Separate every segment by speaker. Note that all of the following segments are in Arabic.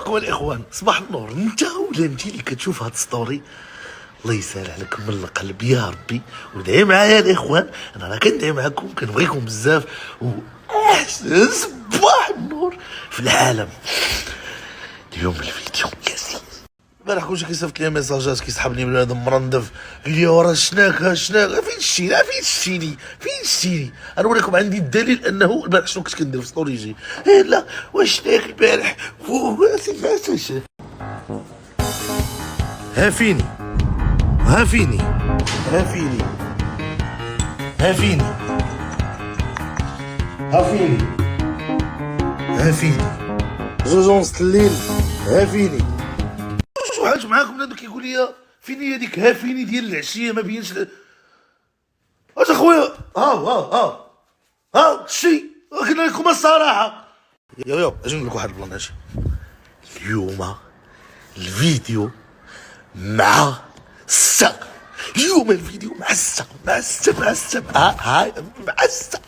Speaker 1: صباحكم الاخوان، صباح النور. انت ولا انت اللي كتشوف هاد ستوري، الله يسهل عليكم من القلب يا ربي، ودعي معايا الاخوان. انا راه كندعي معاكم، كنبغيكم بزاف، واحسن صباح النور في العالم. اليوم الفيديو كاسي البارح كلشي كيصيفط لي ميساجات، كيسحبني بنادم مرندف، قال لي ورا شناك فين شتيني. انا نوريكم عندي الدليل انه البارح شنو كنت كندير في ستوري جي. لا واش شناك البارح هافيني جوج ونص الليل. هافيني شو حاج معاكم هذا كيقول لي فين هي ديك هافيني ديال العشيه ما بينش اش اخويا. ها شي قلنا لكم الصراحه. يو اجي نقول لك واحد البلان. اجي اليوم الفيديو مع السا. اليوم الفيديو مع السا هاي مع السا.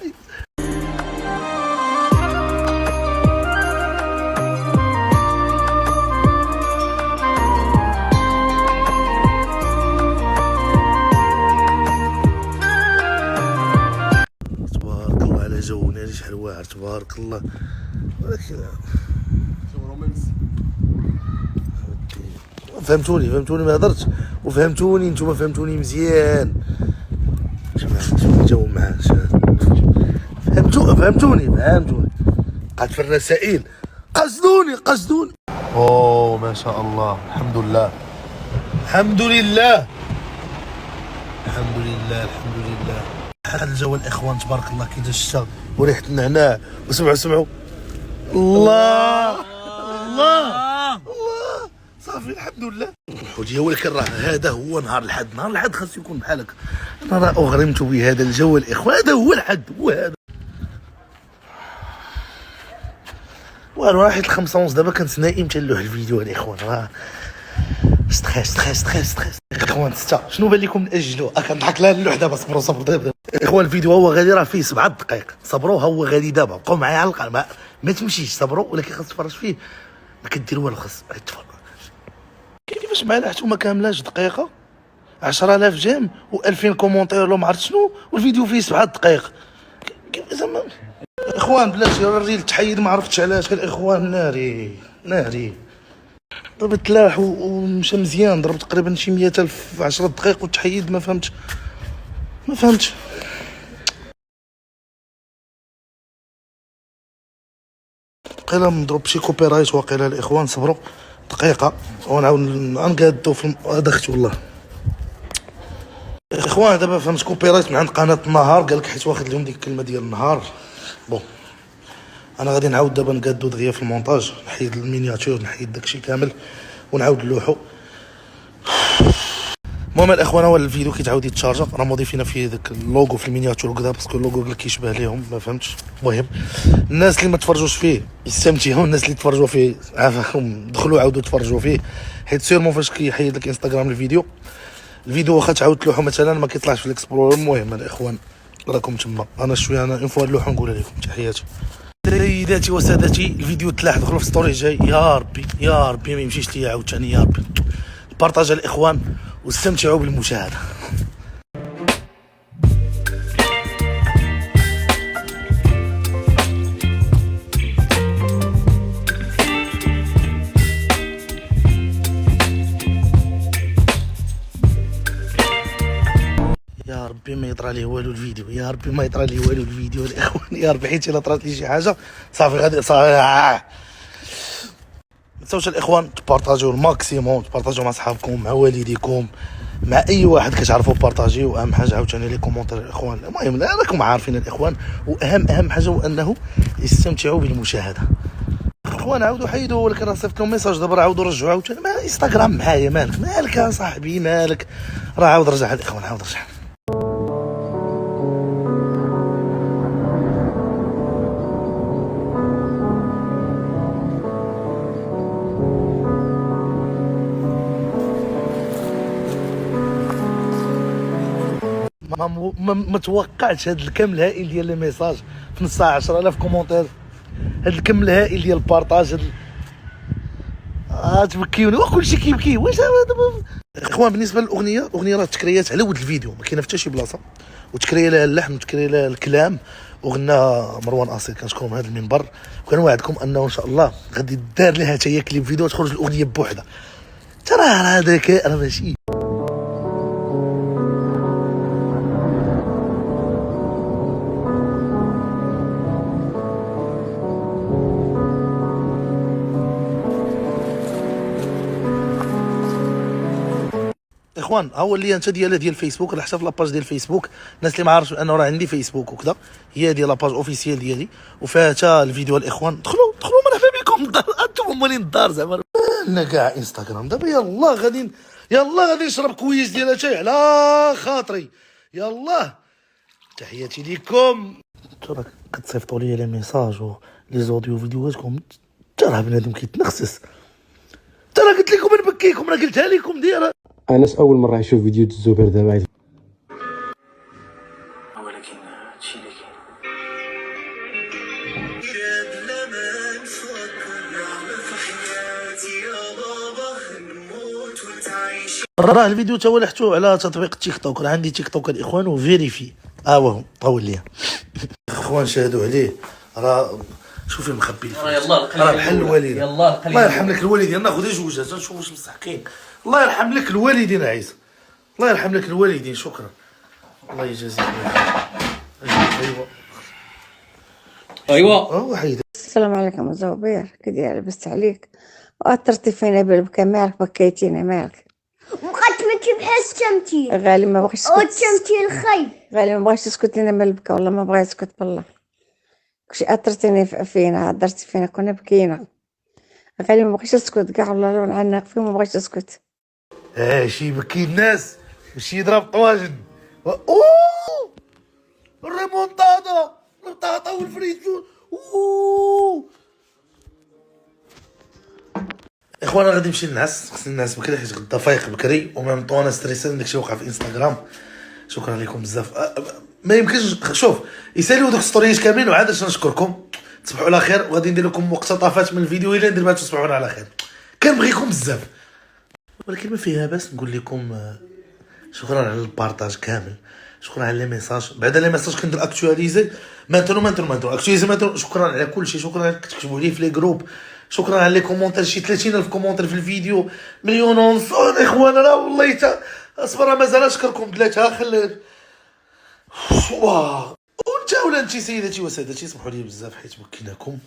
Speaker 1: تبارك الله على جونا اللي شحال واعر، تبارك الله. ولكن فهمتوني ما هضرتش، وفهمتوني نتوما، فهمتوني مزيان. شوف الجو معاه، فهمتوني قعدت في الرسائل قصدوني. اوه ما شاء الله، الحمد لله. هذا الجو الاخوان تبارك الله، كي جا الشتا وريحه النعناع، وسمعوا الله صافي الحمد لله. الحوجيه، ولكن راه هذا هو نهار الحد خاصو يكون بحالك. انا راه اغرمت بهذا الجو الاخوان، هذا هو الحد، هو هذا. والو راه حيت 5:11 دابا كنت نايم تنلوح الفيديو الاخوان. راه ستريس اخوان. 6 شنو بان لكم ناجلو؟ كنضحك لها اللوح دابا. صبروا دابا اخوان. الفيديو هو غادي، راه فيه 7 دقائق. صبروا، هو غادي دابا. بقاو معايا على القناه، ما تمشيش. صبروا، ولكن خاص تفرج فيه، ما كدير والو، خاص تفرج. كيفاش معنا حتى ما كاملاش دقيقه، 10000 جيم و2000 كومونتير لو ما عرفت شنو، والفيديو فيه 7 دقائق. زعما اخوان بلاتي، الرجل تحيد ما عرفتش علاش. الاخوان ناري ضربت لاح ومشى مزيان، ضرب تقريبا شي 100,000 في 10 دقائق وتحيد. ما فهمتش. قيلا مضروب شي كوبي رايت واقيلا. الاخوان صبروا دقيقه ونعاود نقادو في هذا. اختي والله اخوان، دابا فهمت كوبي رايت من عند قناه النهار، قالك حيت واخد لهم ديك الكلمه ديال النهار. بون انا غادي نعاود دابا نقادو دغيا في المونتاج، نحيد المينياتور، نحيد داكشي كامل ونعاود نلوحو. المهم الاخوان، هو الفيديو كيتعاود يتشارجا. راه مضيفين فيه داك اللوغو في المينياتور وكذا، باسكو اللوغو قال كيشبه ليهم، ما فهمتش. المهم الناس اللي ما تفرجوش فيه يستمتعوا، الناس اللي تفرجوا فيه عافاكم دخلوا عاودوا تفرجوا فيه، حيت سيرمون فاش كيحيد لك انستغرام الفيديو واخا تعاود تلوحو مثلا ما كيطلعش في الاكسبلورر. المهم الاخوان راكم تما، انا شويه اون فوا نلوحو نقول لكم تحياتي. سيداتي وسادتي، الفيديو تلاح، دخلوا في ستوري جاي. يا ربي ما يمشيش ليا عاوتاني. يا ربي بارطاج الاخوان واستمتعوا بالمشاهده. يا ربي ما يطرى ليه والو الفيديو، الاخوان. يا ربي حيت الا طرات لي شي حاجه صافي غادي صافي. ما تنساوش الاخوان تبارطاجيو الماكسيموم، تبارطاجيو مع صحابكم، مع والديكم، مع اي واحد كتعرفوا. بارطاجيو. واهم حاجه عاوتاني لي كومونتير الاخوان. المهم راكم عارفين الاخوان، واهم حاجه هو انه يستمتعوا بالمشاهده. اخوان عاودوا حيدوا، ولكن راه صيفط لهم ميساج دابا، عاودوا رجعوا عاوتاني. ما انستغرام معايا، مالك يا صاحبي، مالك؟ راه عاود رجع الاخوان، عاود رجع. ما توقعتش هذا الكم الهائل ديال لي ميساج في نص ساعه، 10000 كومونتير، هذا الكم الهائل ديال البارطاج. تبكيوني وكلشي كيبكي. واش دابا اخوان بالنسبه للاغنيه، الاغنيه راه تكريات على ود الفيديو، ما كاينه حتى شي بلاصه، وتكري لها اللحن وتكري لها الكلام، وغنى مروان اصيل. كنشكرهم هذا المنبر، وكنوعدكم انه ان شاء الله غادي دار لها حتى هي كليب فيديو تخرج الاغنيه بوحدها. ترى هذاك انا ماشي اخوان. ها هو اللي انت ديال الفيسبوك، راه حتى في لاباج ديال الفيسبوك الناس اللي ما عارفش انه راه عندي فيسبوك وكذا، هي ديال لاباج اوفيسيال ديالي وفيها حتى الفيديو. الاخوان دخلوا مرحبا بكم الدار، انتم مالين الدار زعما. انا كاع انستغرام دابا يلا غادي نشرب كويس ديال اتاي على خاطري. يلا تحياتي ليكم. ترى كتصيفطوا لي ميساج و لي زوديو فيديوهاتكم، ترى بنادم كيتنخسس. ترى قلت لكم نبكيكم، راه قلتها لكم ديالها.
Speaker 2: انس اول مره يشوف فيديو الزبير دابا،
Speaker 3: ولكن هادشي اللي كاين.
Speaker 1: راه الفيديو تا هو لحتو على تطبيق تيك توك، راه عندي تيك توك الاخوان وفيريفي هو طول ليا. الاخوان شاهدوا عليه، راه شوفي مخبي راه بحال الوالدين. الله يرحم لك الوالدين، ناخذ جوج نشوف واش مستحقين. الله يرحم لك الوالدين عيسى، الله يرحم لك الوالدين. شكرا، الله يجازيك.
Speaker 3: ايوا
Speaker 1: وحيد.
Speaker 4: السلام عليكم زوبير، كدير لبست عليك واثرتي فينا بالبكا، مالك بكيتينا مالك؟
Speaker 5: بقات تبكي بحال التمثيل.
Speaker 4: غالي ما بغيتش
Speaker 5: او
Speaker 4: تسكت،
Speaker 5: التمثيل خايب.
Speaker 4: غالي ما بغيتش تسكت لنا من البكا، والله ما بغيت تسكت بالله. كلشي اثرتيني فينا، هضرتي فينا كنا بكينا. غالي ما بغيتش تسكت كاع، والله لو نعنق فيه ما بغيتش تسكت.
Speaker 1: شي يبكي الناس ماشي يضرب طواجن. الريمونتادا البطاطا والفريتو. اخوانا غادي نمشي ننعس، خصني ننعس بكري حيت غدا فايق بكري، وميم طون انا ستريسان داكشي وقع في انستغرام. شكرا لكم بزاف. ما يمكنش شوف يساليو دوك ستوريات كاملين وعاد نشكركم. تصبحوا على خير، وغادي ندير لكم مقتطفات من الفيديو الى ندير باش تصبحوا على خير. كنبغيكم بزاف، ولكن ما فيها باس نقول لكم شكرا على البارطاج كامل، شكرا على لي ميساج. بعد لي ميساج كندير اكtualiser مانتونو اكtualiser شكرا على كل شيء. شكرا كتكتبوا لي في لي جروب، شكرا على لي كومونتير، شي 30,000 كومونتير في الفيديو، مليون ونص. الاخوان راه والله تا اصبر مازال نشكركم ثلاثه خلي واه. وانت ولا انت سيداتي وسادتي سمحوا لي بزاف حيت بكيناكم،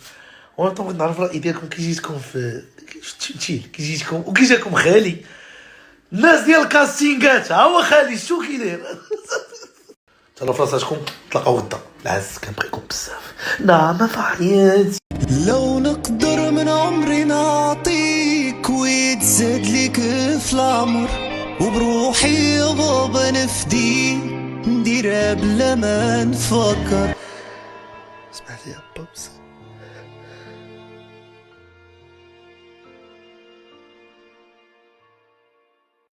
Speaker 1: وانا بغيت نعرف الراي ديالكم. كيجيتكم في التمثيل، كيجيتكم وكي جاكم خالي الناس ديال الكاستينغات. ها هو خالي شو كيدير. تهلاو في راساتكم، تلاقاو غدا. العز كنبغيكم بزاف. نعم في حياتي.
Speaker 6: لو نقدر من عمري نعطيك ويتزاد ليك في العمر، وبروحي يا بابا نفدي نديرها بلا ما نفكر.
Speaker 1: اسمح لي يا بابا.